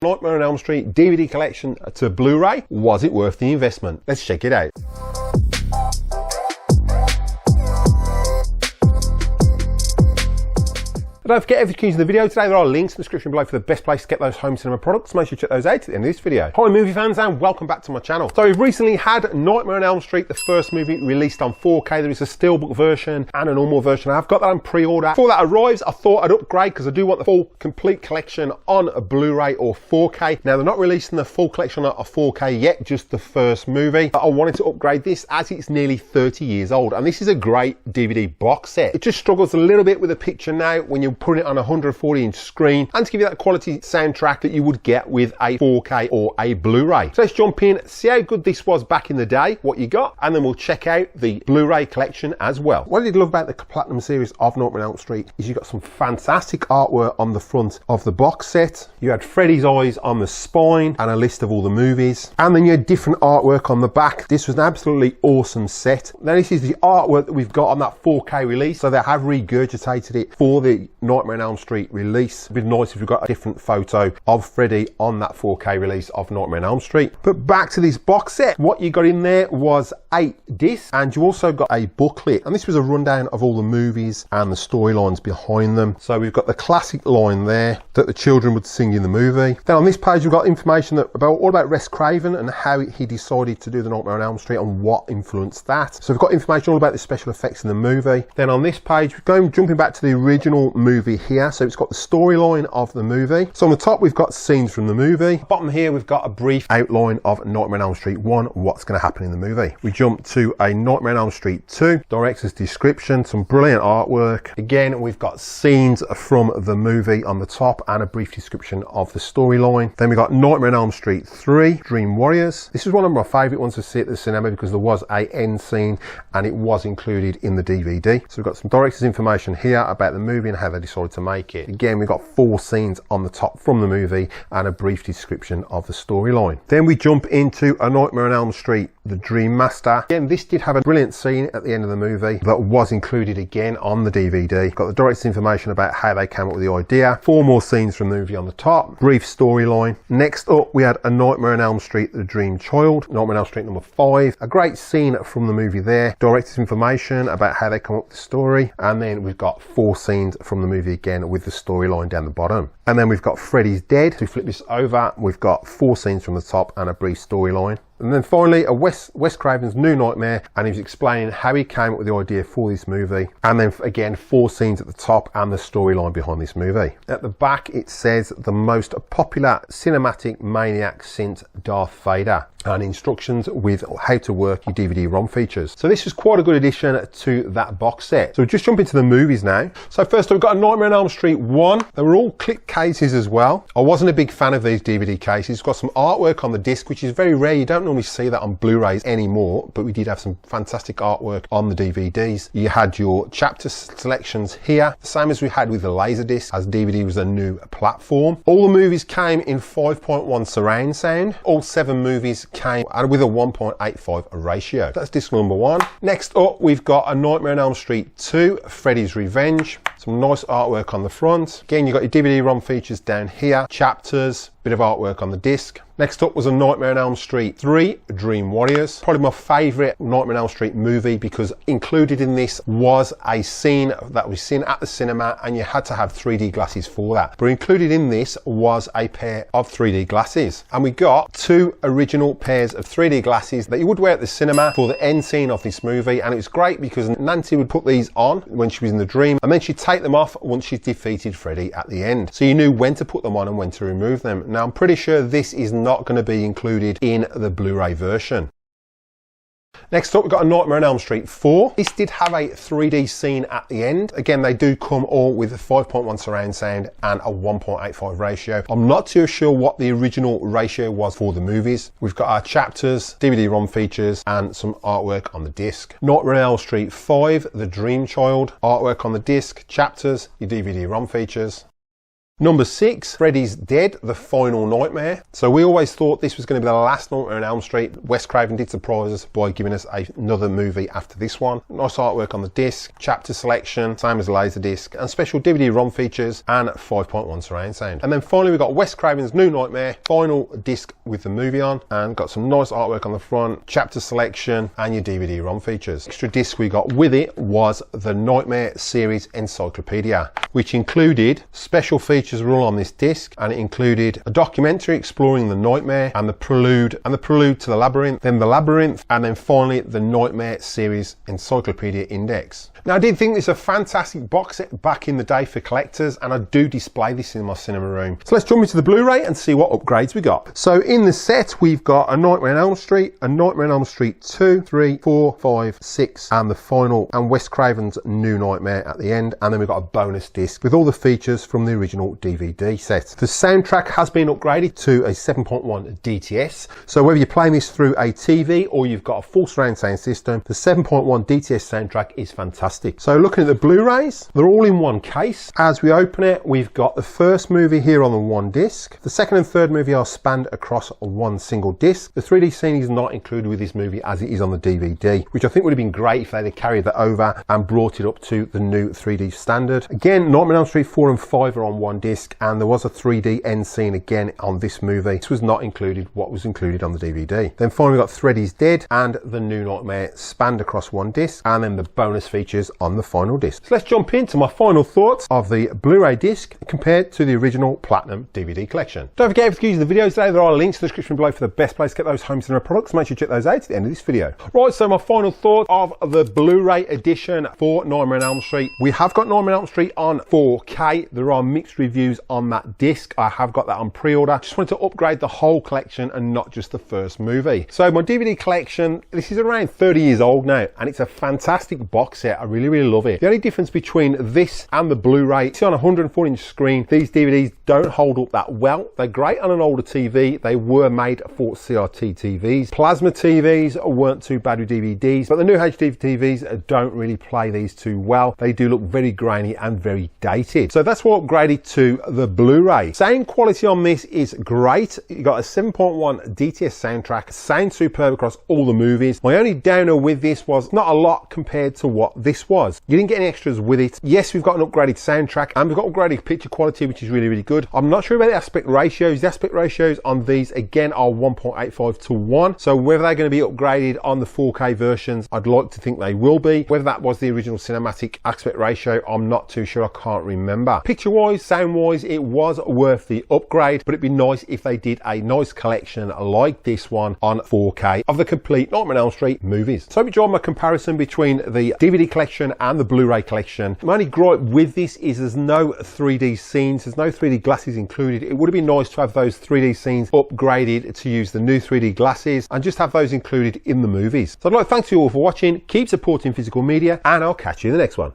Nightmare on Elm Street DVD collection to Blu-ray. Was it worth the investment? Let's check it out. Don't forget, if you're using the video today, there are links in the description below for the best place to get those home cinema products. Make sure you check those out at the end of this video. Hi movie fans, and welcome back to my channel. So we've recently had Nightmare on Elm Street, the first movie, released on 4K. There is a steelbook version and a normal version. I've got that on pre-order. Before that arrives, I thought I'd upgrade because I do want the full complete collection on a Blu-ray or 4K. Now they're not releasing the full collection on a 4K yet, just the first movie. But I wanted to upgrade this as it's nearly 30 years old, and this is a great DVD box set. It just struggles a little bit with the picture now when you put it on a 140-inch screen, and to give you that quality soundtrack that you would get with a 4K or a Blu-ray. So let's jump in, see how good this was back in the day, what you got, and then we'll check out the Blu-ray collection as well. What I did love about the Platinum series of Nightmare on Elm Street is you got some fantastic artwork on the front of the box set. You had Freddy's eyes on the spine and a list of all the movies, and then you had different artwork on the back. This was an absolutely awesome set. Now this is the artwork that we've got on that 4K release, so they have regurgitated it for the Nightmare on Elm Street release. It'd be nice if we've got a different photo of Freddy on that 4K release of Nightmare on Elm Street. But back to this box set, what you got in there was 8 discs, and you also got a booklet, and this was a rundown of all the movies and the storylines behind them. So we've got the classic line there that the children would sing in the movie. Then on this page we've got information all about Wes Craven and how he decided to do the Nightmare on Elm Street and what influenced that. So we've got information all about the special effects in the movie. Then on this page we're jumping back to the original movie here. So it's got the storyline of the movie. So on the top we've got scenes from the movie. Bottom here we've got a brief outline of Nightmare on Elm Street 1, what's going to happen in the movie. We jump to a Nightmare on Elm Street 2, director's description, some brilliant artwork. Again, we've got scenes from the movie on the top and a brief description of the storyline. Then we got Nightmare on Elm Street 3, Dream Warriors. This is one of my favourite ones to see at the cinema because there was a end scene and it was included in the DVD. So we've got some director's information here about the movie and how they decided to make it. Again, we've got 4 scenes on the top from the movie and a brief description of the storyline. Then we jump into A Nightmare on Elm Street, The Dream Master. Again, this did have a brilliant scene at the end of the movie that was included again on the DVD. Got the director's information about how they came up with the idea. 4 more scenes from the movie on the top. Brief storyline. Next up, we had A Nightmare on Elm Street, The Dream Child. Nightmare on Elm Street number 5. A great scene from the movie there. Director's information about how they come up with the story. And then we've got 4 scenes from the movie again with the storyline down the bottom. And then we've got Freddy's Dead. So we flip this over, we've got 4 scenes from the top and a brief storyline. And then finally, Wes Craven's New Nightmare, and he was explaining how he came up with the idea for this movie. And then again, 4 scenes at the top and the storyline behind this movie. At the back, it says the most popular cinematic maniac since Darth Vader, and instructions with how to work your DVD-ROM features. So this is quite a good addition to that box set. So just jump into the movies now. So first we've got A Nightmare on Elm Street 1. They were all clip cases as well. I wasn't a big fan of these DVD cases. It's got some artwork on the disc, which is very rare. You don't normally see that on Blu-rays anymore, but we did have some fantastic artwork on the DVDs. You had your chapter selections here, the same as we had with the Laserdisc, as DVD was a new platform. All the movies came in 5.1 surround sound. All 7 movies came with a 1.85 ratio. That's disc number 1. Next up, we've got A Nightmare on Elm Street 2, Freddy's Revenge. Some nice artwork on the front. Again, you've got your DVD-ROM features down here, chapters, bit of artwork on the disc. Next up was A Nightmare on Elm Street 3, Dream Warriors. Probably my favourite Nightmare on Elm Street movie because included in this was a scene that was seen at the cinema and you had to have 3D glasses for that. But included in this was a pair of 3D glasses. And we got 2 original pairs of 3D glasses that you would wear at the cinema for the end scene of this movie. And it was great because Nancy would put these on when she was in the dream and then she'd take them off once she'd defeated Freddy at the end. So you knew when to put them on and when to remove them. Now I'm pretty sure this is not going to be included in the Blu-ray version. Next up, we've got A Nightmare on Elm Street 4. This did have a 3D scene at the end. Again, they do come all with a 5.1 surround sound and a 1.85 ratio. I'm not too sure what the original ratio was for the movies. We've got our chapters, DVD-ROM features, and some artwork on the disc. Nightmare on Elm Street 5, The Dream Child. Artwork on the disc, chapters, your DVD-ROM features. Number 6, Freddy's Dead, the final nightmare. So we always thought this was going to be the last Nightmare on Elm Street. Wes Craven did surprise us by giving us another movie after this one. Nice artwork on the disc, chapter selection, same as Laserdisc, and special DVD-ROM features, and 5.1 surround sound. And then finally we got Wes Craven's new Nightmare, final disc with the movie on, and got some nice artwork on the front, chapter selection, and your DVD-ROM features. Extra disc we got with it was the Nightmare series encyclopedia, which included special features were all on this disc, and it included a documentary exploring the nightmare and the prelude to the labyrinth, then the labyrinth, and then finally the Nightmare series encyclopedia index. Now I did think this is a fantastic box set back in the day for collectors, and I do display this in my cinema room. So let's jump into the Blu-ray and see what upgrades we got. So in the set we've got a Nightmare on Elm Street, a Nightmare on Elm Street 2, 3, 4, 5, 6, and the final, and Wes Craven's new Nightmare at the end, and then we've got a bonus disc with all the features from the original DVD set. The soundtrack has been upgraded to a 7.1 DTS, so whether you're playing this through a TV or you've got a full surround sound system, the 7.1 DTS soundtrack is fantastic. So looking at the Blu-rays, they're all in one case. As we open it, we've got the first movie here on the one disc. The second and third movie are spanned across one single disc. The 3D scene is not included with this movie as it is on the DVD, which I think would have been great if they had carried that over and brought it up to the new 3D standard. Again, Nightmare on Elm Street 4 and 5 are on one disc, and there was a 3D end scene again on this movie. This was not included what was included on the DVD. Then finally we got Freddy's Dead and the new Nightmare spanned across one disc, and then the bonus features on the final disc. So let's jump into my final thoughts of the Blu-ray disc compared to the original Platinum DVD collection. Don't forget, if you're using the videos today, there are links in the description below for the best place to get those home cinema products. Make sure you check those out at the end of this video. Right, so my final thought of the Blu-ray edition for Nightmare on Elm Street. We have got Nightmare on Elm Street on 4K. There are mixed reviews on that disc. I have got that on pre-order. Just wanted to upgrade the whole collection and not just the first movie. So my DVD collection, this is around 30 years old now, and it's a fantastic box set. I really love it. The only difference between this and the Blu-ray, it's on a 140-inch screen. These DVDs don't hold up that well. They're great on an older TV. They were made for CRT TVs. Plasma TVs weren't too bad with DVDs, but the new HD TVs don't really play these too well. They do look very grainy and very dated. So that's what upgraded to the Blu-ray. Sound quality on this is great. You got a 7.1 DTS soundtrack. Sounds superb across all the movies. My only downer with this was not a lot compared to what this was. You didn't get any extras with it. Yes, we've got an upgraded soundtrack and we've got upgraded picture quality, which is really good. I'm not sure about the aspect ratios. The aspect ratios on these again are 1.85 to 1. So whether they're going to be upgraded on the 4K versions, I'd like to think they will be. Whether that was the original cinematic aspect ratio, I'm not too sure. I can't remember. Picture wise, sound wise, it was worth the upgrade, but it'd be nice if they did a nice collection like this one on 4K of the complete Nightmare on Elm Street movies. So I enjoyed my comparison between the DVD collection and the Blu-ray collection. My only gripe with this is there's no 3D scenes, there's no 3D glasses included. It would have been nice to have those 3D scenes upgraded to use the new 3D glasses and just have those included in the movies. So I'd like to thank you all for watching. Keep supporting physical media, and I'll catch you in the next one.